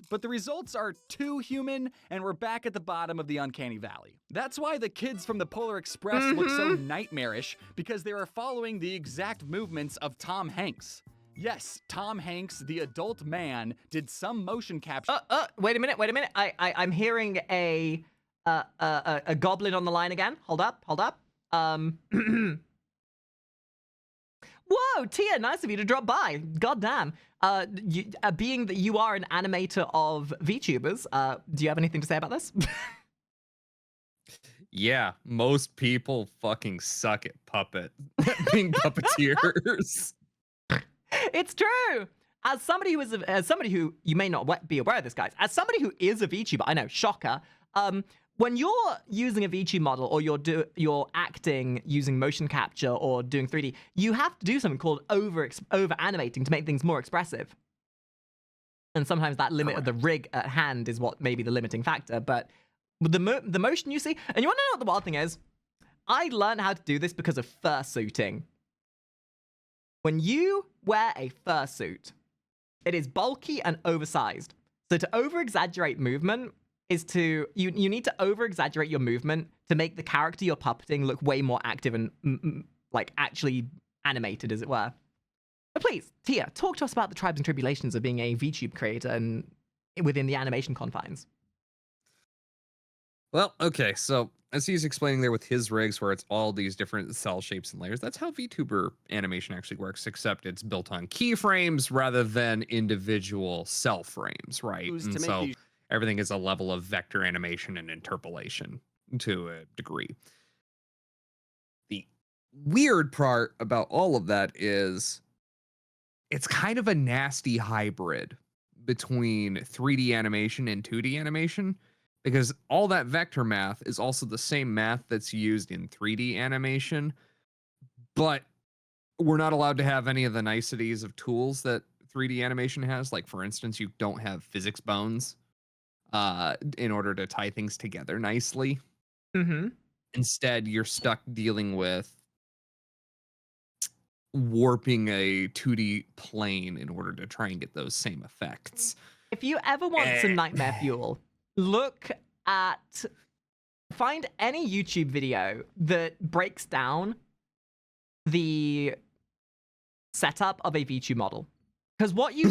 But the results are too human, and we're back at the bottom of the uncanny valley. That's why the kids from the Polar Express look so nightmarish, because they are following the exact movements of Tom Hanks. Yes, Tom Hanks, the adult man, did some motion capture. Wait a minute. I'm hearing a goblin on the line again. Hold up. Whoa, Tia, nice of you to drop by. Goddamn. Being that you are an animator of VTubers, do you have anything to say about this? Yeah, most people fucking suck at being puppeteers. It's true. As somebody who you may not be aware of this, guys. As somebody who is a VTuber, I know, shocker. When you're using a VTube model or you're acting using motion capture or doing 3D, you have to do something called over animating to make things more expressive. And sometimes that limit of the rig at hand is what may be the limiting factor. But with the motion you see, and you want to know what the wild thing is? I learned how to do this because of fursuiting. When you wear a fursuit, it is bulky and oversized. So to over-exaggerate movement is you need to over-exaggerate your movement to make the character you're puppeting look way more active and like actually animated, as it were. But please, Tia, talk to us about the tribes and tribulations of being a VTube creator and within the animation confines. Well, okay, so as he's explaining there with his rigs where it's all these different cell shapes and layers, that's how VTuber animation actually works, except it's built on keyframes rather than individual cell frames, right? And so everything is a level of vector animation and interpolation to a degree. The weird part about all of that is it's kind of a nasty hybrid between 3D animation and 2D animation, because all that vector math is also the same math that's used in 3D animation, but we're not allowed to have any of the niceties of tools that 3D animation has. Like, for instance, you don't have physics bones in order to tie things together nicely. Mm-hmm. Instead, you're stuck dealing with warping a 2D plane in order to try and get those same effects. If you ever want some nightmare fuel, find any YouTube video that breaks down the setup of a VTube model. Because what you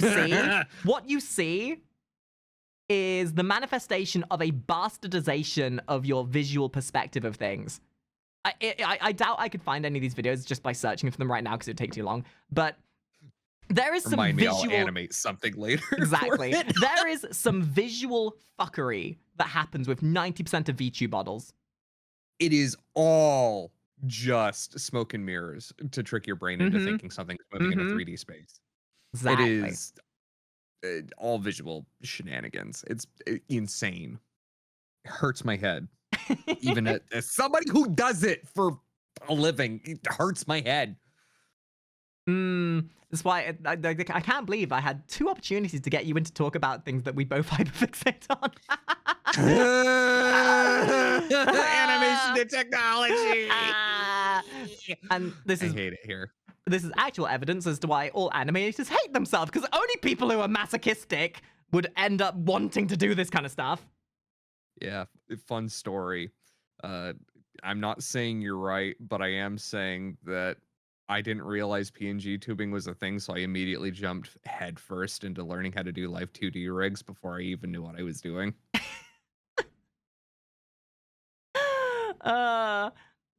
see is the manifestation of a bastardization of your visual perspective of things. I doubt I could find any of these videos just by searching for them right now because it would take too long. But there is some visual... I'll animate something later. Exactly. There is some visual fuckery that happens with 90% of VTube models. It is all just smoke and mirrors to trick your brain into thinking something's moving in a 3D space. Exactly. It is all visual shenanigans. It's insane. It hurts my head. Even as somebody who does it for a living, it hurts my head. That's why I can't believe I had 2 opportunities to get you in to talk about things that we both hyperfixate on. Animation to technology. And this is... I hate it here. This is actual evidence as to why all animators hate themselves, because only people who are masochistic would end up wanting to do this kind of stuff. Yeah, fun story. I'm not saying you're right, but I am saying that I didn't realize PNG tubing was a thing, so I immediately jumped headfirst into learning how to do live 2D rigs before I even knew what I was doing.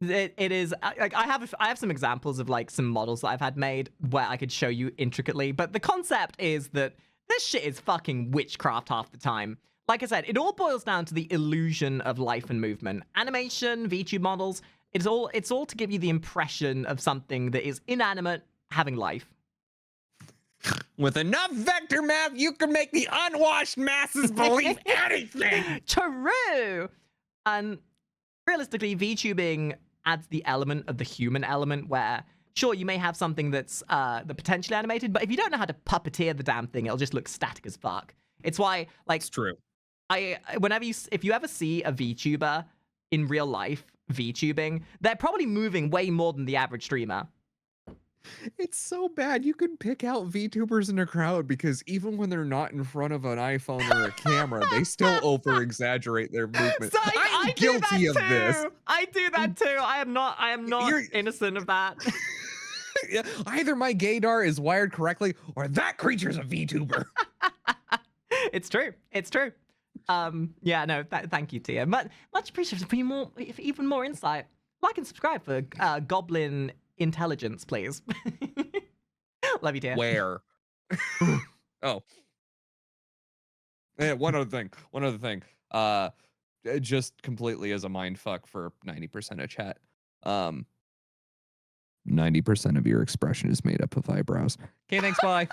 It is like I have some examples of like some models that I've had made where I could show you intricately, but the concept is that this shit is fucking witchcraft half the time. Like I said, it all boils down to the illusion of life and movement. Animation, VTube models, it's all to give you the impression of something that is inanimate having life. With enough vector math, you can make the unwashed masses believe anything. True. And realistically, VTubing adds the element of the human element where, sure, you may have something that's potentially animated, but if you don't know how to puppeteer the damn thing, it'll just look static as fuck. It's why, like, it's true. If you ever see a VTuber in real life VTubing, they're probably moving way more than the average streamer. It's so bad. You can pick out VTubers in a crowd because even when they're not in front of an iPhone or a camera, they still over-exaggerate their movement. So I'm guilty of this. I do that too. I am not innocent of that. Either my gaydar is wired correctly or that creature's a VTuber. It's true. It's true. Yeah, no, thank you, Tia. Much appreciated for even more insight. Like and subscribe for Goblin Intelligence, please. Love you, Tia. Where? Oh. Yeah, one other thing. Just completely as a mindfuck for 90% of chat. 90% of your expression is made up of eyebrows. Okay, thanks, bye.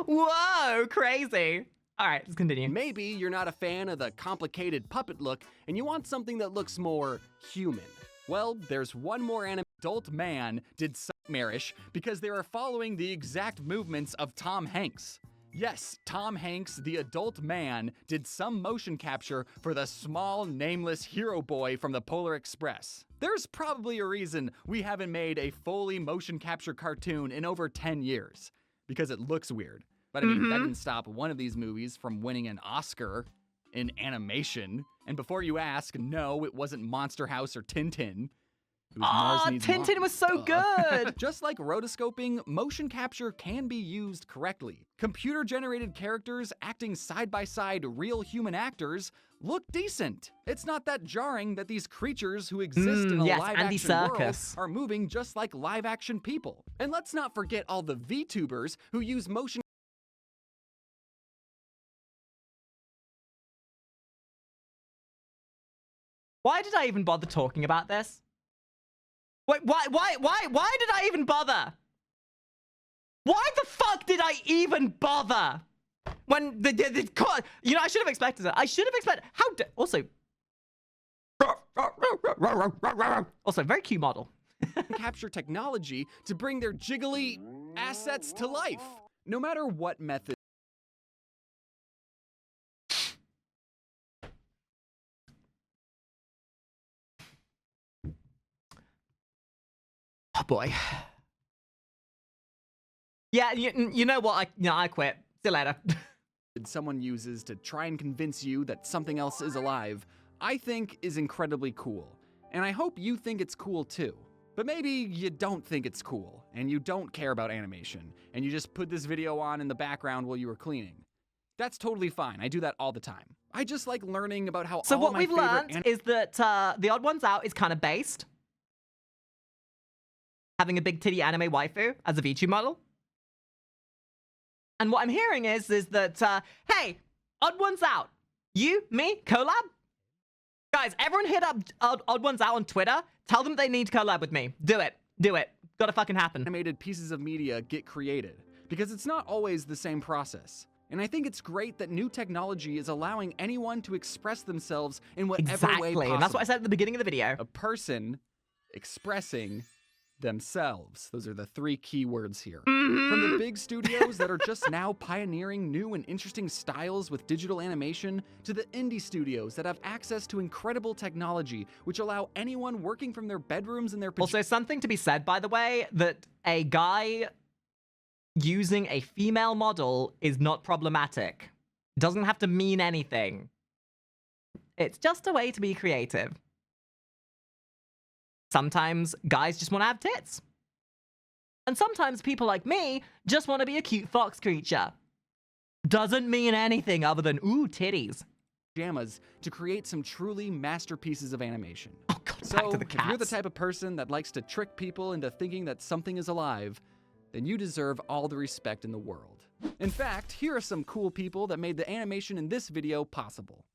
Whoa, crazy. All right, let's continue. Maybe you're not a fan of the complicated puppet look and you want something that looks more human. Well, there's one more adult man did nightmarish because they are following the exact movements of Tom Hanks. Yes, Tom Hanks, the adult man, did some motion capture for the small, nameless hero boy from the Polar Express. There's probably a reason we haven't made a fully motion capture cartoon in over 10 years. Because it looks weird. But I mean, that didn't stop one of these movies from winning an Oscar in animation. And before you ask, no, it wasn't Monster House or Tintin. Tintin was so good! Just like rotoscoping, motion capture can be used correctly. Computer-generated characters acting side by side real human actors look decent. It's not that jarring that these creatures who exist in a live-action world are moving just like live-action people. And let's not forget all the VTubers who use motion. Why did I even bother talking about this? Wait, why did I even bother? Why the fuck did I even bother? When you know, I should have expected it. I should have expected. Also, very cute model. capture technology to bring their jiggly assets to life. No matter what method. Oh boy. Yeah, you know what? I quit. See you later. Someone uses to try and convince you that something else is alive, I think is incredibly cool. And I hope you think it's cool too. But maybe you don't think it's cool, and you don't care about animation, and you just put this video on in the background while you were cleaning. That's totally fine. I do that all the time. I just like learning about how So all what my we've favorite learned is that The Odd Ones Out is kind of based. Having a big titty anime waifu as a VTube model. And what I'm hearing is that, hey, Odd Ones Out. You, me, collab? Guys, everyone hit up Odd Ones Out on Twitter. Tell them they need to collab with me. Do it. Do it. Gotta fucking happen. Animated pieces of media get created, because it's not always the same process. And I think it's great that new technology is allowing anyone to express themselves in whatever way possible. Exactly, and that's what I said at the beginning of the video. A person expressing themselves. Those are the 3 key words here. From the big studios that are just now pioneering new and interesting styles with digital animation, to the indie studios that have access to incredible technology, which allow anyone working from their bedrooms and their Also, something to be said, by the way, that a guy using a female model is not problematic. It doesn't have to mean anything. It's just a way to be creative. Sometimes guys just want to have tits. And sometimes people like me just want to be a cute fox creature. Doesn't mean anything other than, ooh, titties. Pajamas to create some truly masterpieces of animation. Oh, God, so, back to the if you're the cats. type of person that likes to trick people into thinking that something is alive, then you deserve all the respect in the world. In fact, here are some cool people that made the animation in this video possible.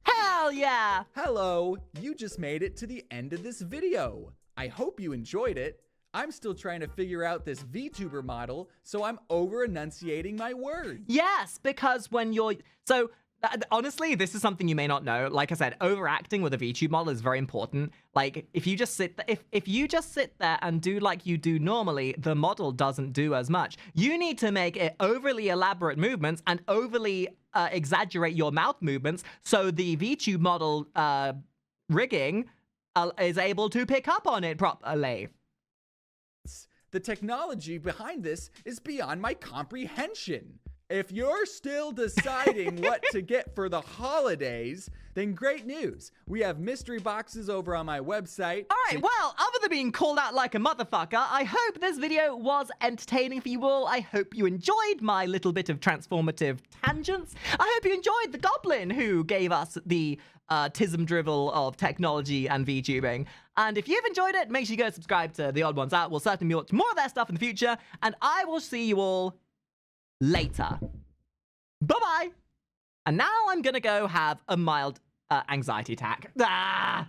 Hell yeah! Hello, you just made it to the end of this video. I hope you enjoyed it. I'm still trying to figure out this VTuber model, so I'm over-enunciating my words. Yes, because when you're... So, honestly, this is something you may not know. Like I said, overacting with a VTube model is very important. Like, if you just sit if you just sit there and do like you do normally, the model doesn't do as much. You need to make it overly elaborate movements and overly exaggerate your mouth movements so the VTube model rigging is able to pick up on it properly. The technology behind this is beyond my comprehension. If you're still deciding what to get for the holidays, then great news. We have mystery boxes over on my website. All right, well, other than being called out like a motherfucker, I hope this video was entertaining for you all. I hope you enjoyed my little bit of transformative tangents. I hope you enjoyed the goblin who gave us the tism drivel of technology and VTubing. And if you've enjoyed it, make sure you go subscribe to The Odd Ones Out. We'll certainly watch more of their stuff in the future. And I will see you all later. Bye-bye. And now I'm gonna go have a mild anxiety attack. Ah!